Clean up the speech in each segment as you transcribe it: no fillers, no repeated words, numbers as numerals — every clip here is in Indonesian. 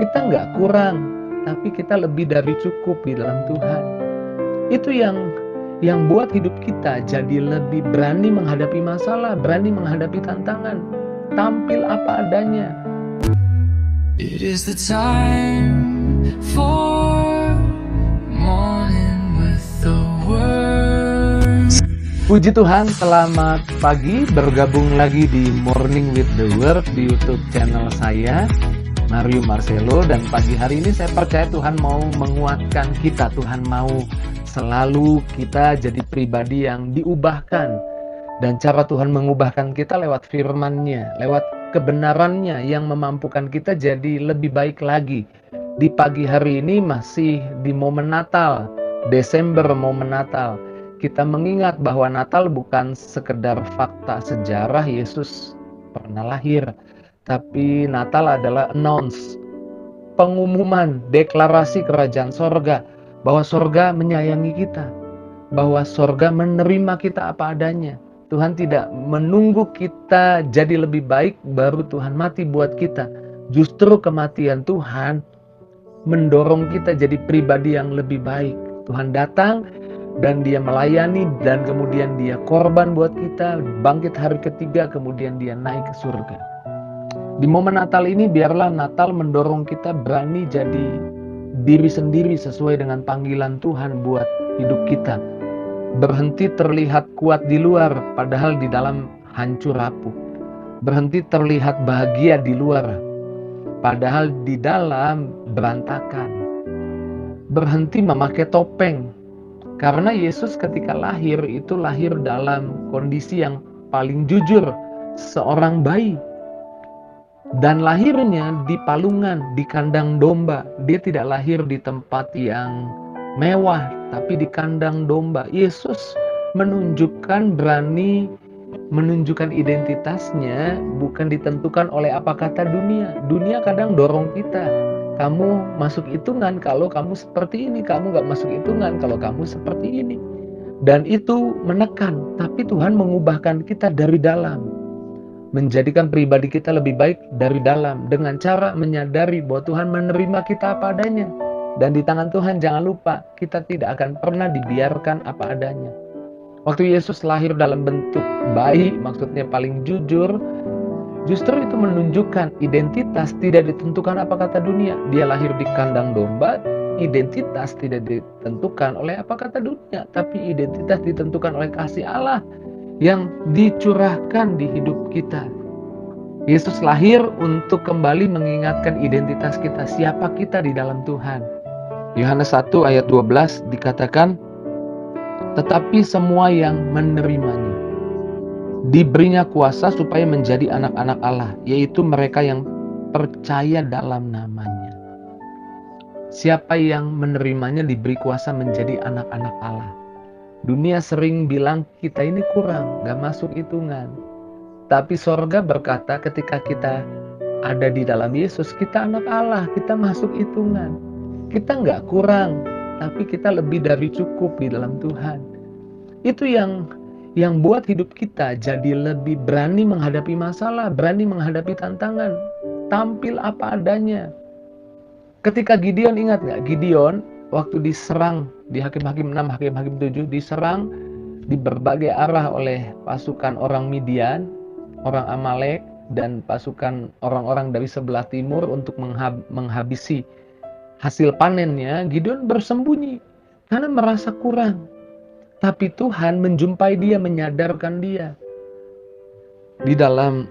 Kita nggak kurang, tapi kita lebih dari cukup di dalam Tuhan. Itu yang buat hidup kita jadi lebih berani menghadapi masalah, berani menghadapi tantangan, tampil apa adanya. It is the time for morning with the word. Puji Tuhan, selamat pagi, bergabung lagi di Morning with the Word di YouTube channel saya, Mario Marcelo. Dan pagi hari ini saya percaya Tuhan mau menguatkan kita, Tuhan mau selalu kita jadi pribadi yang diubahkan. Dan cara Tuhan mengubahkan kita lewat firman-Nya, lewat kebenaran-Nya yang memampukan kita jadi lebih baik lagi. Di pagi hari ini masih di momen Natal, Desember momen Natal. Kita mengingat bahwa Natal bukan sekedar fakta sejarah Yesus pernah lahir, tapi Natal adalah announce, pengumuman, deklarasi kerajaan sorga, bahwa sorga menyayangi kita, bahwa sorga menerima kita apa adanya. Tuhan tidak menunggu kita jadi lebih baik baru Tuhan mati buat kita. Justru kematian Tuhan mendorong kita jadi pribadi yang lebih baik. Tuhan datang dan dia melayani, dan kemudian dia korban buat kita, bangkit hari ketiga, kemudian dia naik ke surga. Di momen Natal ini biarlah Natal mendorong kita berani jadi diri sendiri sesuai dengan panggilan Tuhan buat hidup kita. Berhenti terlihat kuat di luar padahal di dalam hancur rapuh. Berhenti terlihat bahagia di luar padahal di dalam berantakan. Berhenti memakai topeng. Karena Yesus ketika lahir itu lahir dalam kondisi yang paling jujur, seorang bayi. Dan lahirnya di palungan, di kandang domba. Dia tidak lahir di tempat yang mewah, tapi di kandang domba. Yesus menunjukkan berani, menunjukkan identitasnya bukan ditentukan oleh apa kata dunia. Dunia kadang dorong kita. Kamu masuk hitungan kalau kamu seperti ini, kamu gak masuk hitungan kalau kamu seperti ini. Dan itu menekan, tapi Tuhan mengubahkan kita dari dalam. Menjadikan pribadi kita lebih baik dari dalam. Dengan cara menyadari bahwa Tuhan menerima kita apa adanya. Dan di tangan Tuhan jangan lupa, kita tidak akan pernah dibiarkan apa adanya. Waktu Yesus lahir dalam bentuk bayi, maksudnya paling jujur, justru itu menunjukkan identitas tidak ditentukan apa kata dunia. Dia lahir di kandang domba, identitas tidak ditentukan oleh apa kata dunia, tapi identitas ditentukan oleh kasih Allah yang dicurahkan di hidup kita. Yesus lahir untuk kembali mengingatkan identitas kita, siapa kita di dalam Tuhan. Yohanes 1 ayat 12 dikatakan, tetapi semua yang menerimanya diberinya kuasa supaya menjadi anak-anak Allah, yaitu mereka yang percaya dalam namanya. Siapa yang menerimanya diberi kuasa menjadi anak-anak Allah. Dunia sering bilang kita ini kurang, gak masuk hitungan. Tapi sorga berkata ketika kita ada di dalam Yesus, kita anak Allah, kita masuk hitungan. Kita gak kurang, tapi kita lebih dari cukup di dalam Tuhan. Itu yang buat hidup kita jadi lebih berani menghadapi masalah, berani menghadapi tantangan, tampil apa adanya. Ketika Gideon, ingat gak? Gideon waktu diserang di Hakim-Hakim 6, Hakim-Hakim 7, diserang di berbagai arah oleh pasukan orang Midian, orang Amalek, dan pasukan orang-orang dari sebelah timur untuk menghabisi hasil panennya. Gideon bersembunyi karena merasa kurang. Tapi Tuhan menjumpai dia, menyadarkan dia. Di dalam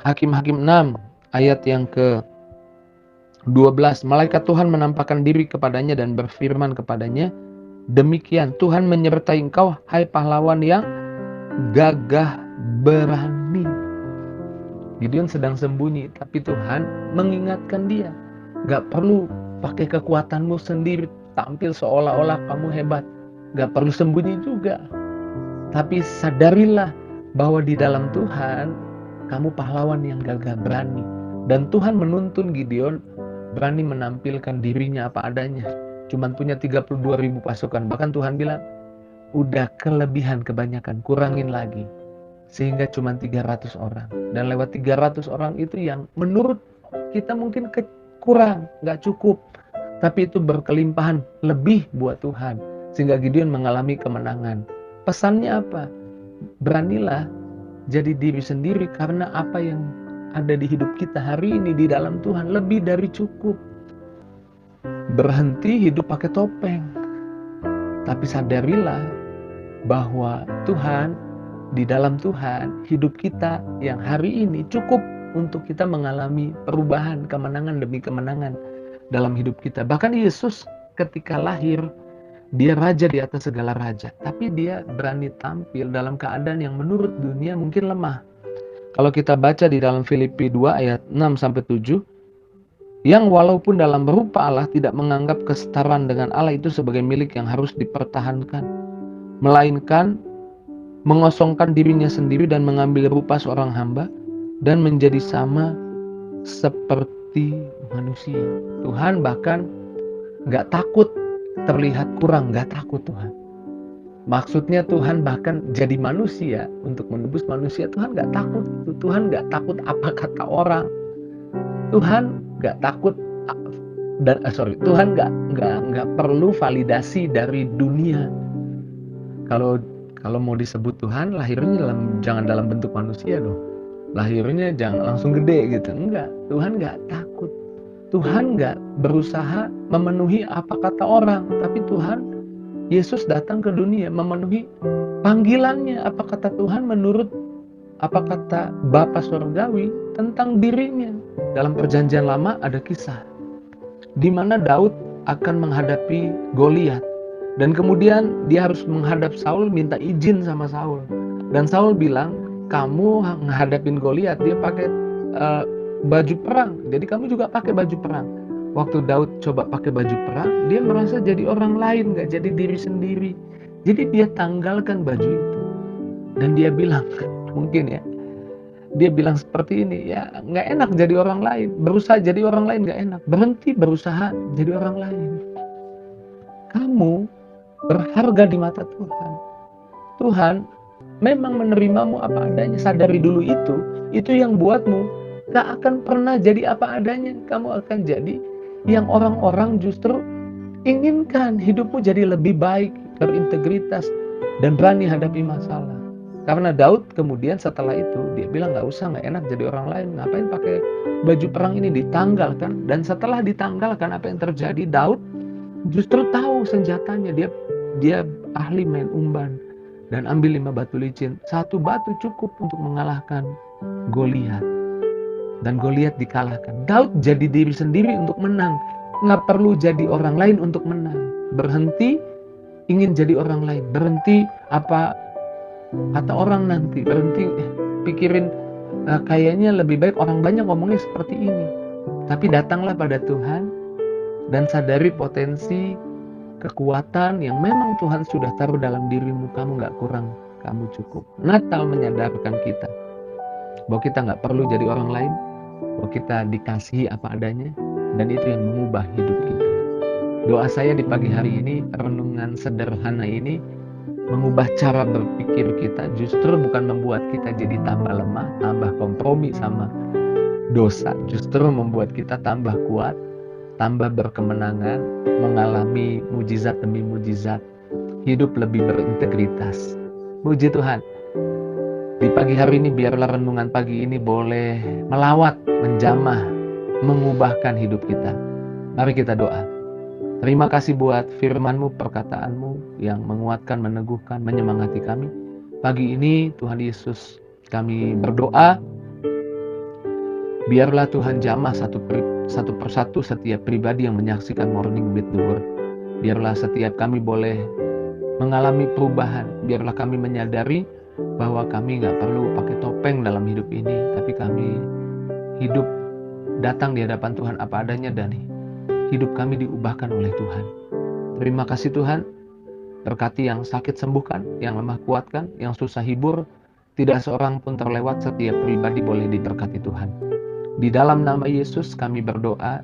Hakim-Hakim 6 ayat yang ke-12, malaikat Tuhan menampakkan diri kepadanya dan berfirman kepadanya, demikian Tuhan menyertai engkau, hai pahlawan yang gagah berani. Gideon sedang sembunyi, tapi Tuhan mengingatkan dia, gak perlu pakai kekuatanmu sendiri, tampil seolah-olah kamu hebat. Gak perlu sembunyi juga. Tapi sadarilah bahwa di dalam Tuhan kamu pahlawan yang gagah berani. Dan Tuhan menuntun Gideon berani menampilkan dirinya apa adanya. Cuman punya 32.000 pasukan. Bahkan Tuhan bilang, udah kelebihan kebanyakan, kurangin lagi. Sehingga cuma 300 orang. Dan lewat 300 orang itu yang menurut kita mungkin kurang, nggak cukup. Tapi itu berkelimpahan lebih buat Tuhan. Sehingga Gideon mengalami kemenangan. Pesannya apa? Beranilah jadi diri sendiri karena apa yang ada di hidup kita hari ini di dalam Tuhan lebih dari cukup. Berhenti hidup pakai topeng. Tapi sadarilah bahwa Tuhan, di dalam Tuhan, hidup kita yang hari ini cukup untuk kita mengalami perubahan, kemenangan demi kemenangan dalam hidup kita. Bahkan Yesus ketika lahir, dia raja di atas segala raja. Tapi dia berani tampil dalam keadaan yang menurut dunia mungkin lemah. Kalau kita baca di dalam Filipi 2 ayat 6-7, yang walaupun dalam rupa Allah tidak menganggap kesetaraan dengan Allah itu sebagai milik yang harus dipertahankan, melainkan mengosongkan dirinya sendiri dan mengambil rupa seorang hamba dan menjadi sama seperti manusia. Tuhan bahkan gak takut terlihat kurang, gak takut Tuhan. Maksudnya Tuhan bahkan jadi manusia untuk menebus manusia. Tuhan gak takut itu. Tuhan gak takut apa kata orang. Tuhan gak takut Tuhan gak perlu validasi dari dunia. Kalau mau disebut Tuhan, lahirnya jangan dalam bentuk manusia dong. Lahirnya jangan langsung gede gitu. Enggak, Tuhan gak takut. Tuhan gak berusaha memenuhi apa kata orang. Tapi Tuhan, Yesus datang ke dunia memenuhi panggilannya. Apa kata Tuhan menurut apa kata Bapa Surgawi tentang dirinya. Dalam perjanjian lama ada kisah di mana Daud akan menghadapi Goliat. Dan kemudian dia harus menghadap Saul, minta izin sama Saul. Dan Saul bilang, kamu menghadapin Goliat, dia pakai baju perang. Jadi kamu juga pakai baju perang. Waktu Daud coba pakai baju perang, dia merasa jadi orang lain, gak jadi diri sendiri. Jadi dia tanggalkan baju itu. Dan dia bilang, mungkin ya, dia bilang seperti ini, ya gak enak jadi orang lain. Berusaha jadi orang lain gak enak. Berhenti berusaha jadi orang lain. Kamu berharga di mata Tuhan. Tuhan memang menerimamu apa adanya. Sadari dulu itu yang buatmu gak akan pernah jadi apa adanya. Kamu akan jadi yang orang-orang justru inginkan. Hidupmu jadi lebih baik, berintegritas, dan berani hadapi masalah. Karena Daud kemudian setelah itu dia bilang gak usah, gak enak jadi orang lain. Ngapain pakai baju perang ini, ditanggalkan. Dan setelah ditanggalkan, apa yang terjadi? Daud justru tahu senjatanya. Dia ahli main umban dan ambil 5 batu licin. 1 batu cukup untuk mengalahkan Goliat. Dan Goliat dikalahkan. Daud jadi diri sendiri untuk menang. Nggak perlu jadi orang lain untuk menang. Berhenti ingin jadi orang lain. Berhenti apa kata orang nanti. Berhenti pikirin kayaknya lebih baik orang banyak ngomongnya seperti ini. Tapi datanglah pada Tuhan dan sadari potensi kekuatan yang memang Tuhan sudah taruh dalam dirimu. Kamu gak kurang, kamu cukup. Natal menyadarkan kita bahwa kita gak perlu jadi orang lain, bahwa kita dikasihi apa adanya, dan itu yang mengubah hidup kita. Doa saya di pagi hari ini, renungan sederhana ini mengubah cara berpikir kita. Justru bukan membuat kita jadi tambah lemah, tambah kompromi sama dosa. Justru membuat kita tambah kuat, tambah berkemenangan, mengalami mujizat demi mujizat, hidup lebih berintegritas. Puji Tuhan. Di pagi hari ini biarlah renungan pagi ini boleh melawat, menjamah, mengubahkan hidup kita. Mari kita doa. Terima kasih buat firman-Mu, perkataan-Mu yang menguatkan, meneguhkan, menyemangati kami. Pagi ini Tuhan Yesus, kami berdoa biarlah Tuhan jamah satu persatu setiap pribadi yang menyaksikan Morning with the Word. Biarlah setiap kami boleh mengalami perubahan. Biarlah kami menyadari bahwa kami gak perlu pakai topeng dalam hidup ini, tapi kami hidup datang di hadapan Tuhan apa adanya dan hidup kami diubahkan oleh Tuhan. Terima kasih Tuhan. Berkati yang sakit sembuhkan, yang lemah kuatkan, yang susah hibur. Tidak seorang pun terlewat, setiap pribadi boleh diberkati Tuhan. Di dalam nama Yesus kami berdoa,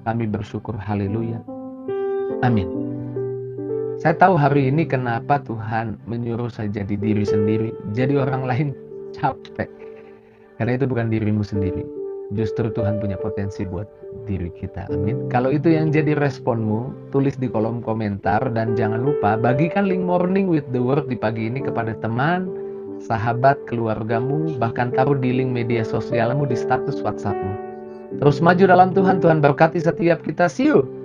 kami bersyukur, haleluya, amin. Saya tahu hari ini kenapa Tuhan menyuruh saya jadi diri sendiri. Jadi orang lain capek, karena itu bukan dirimu sendiri. justru Tuhan punya potensi buat diri kita. Amin. Kalau itu yang jadi responmu, tulis di kolom komentar dan jangan lupa bagikan link Morning with the Word di pagi ini kepada teman, sahabat, keluargamu, bahkan taruh di link media sosialmu di status WhatsAppmu. Terus maju dalam Tuhan, Tuhan berkati setiap kita. See you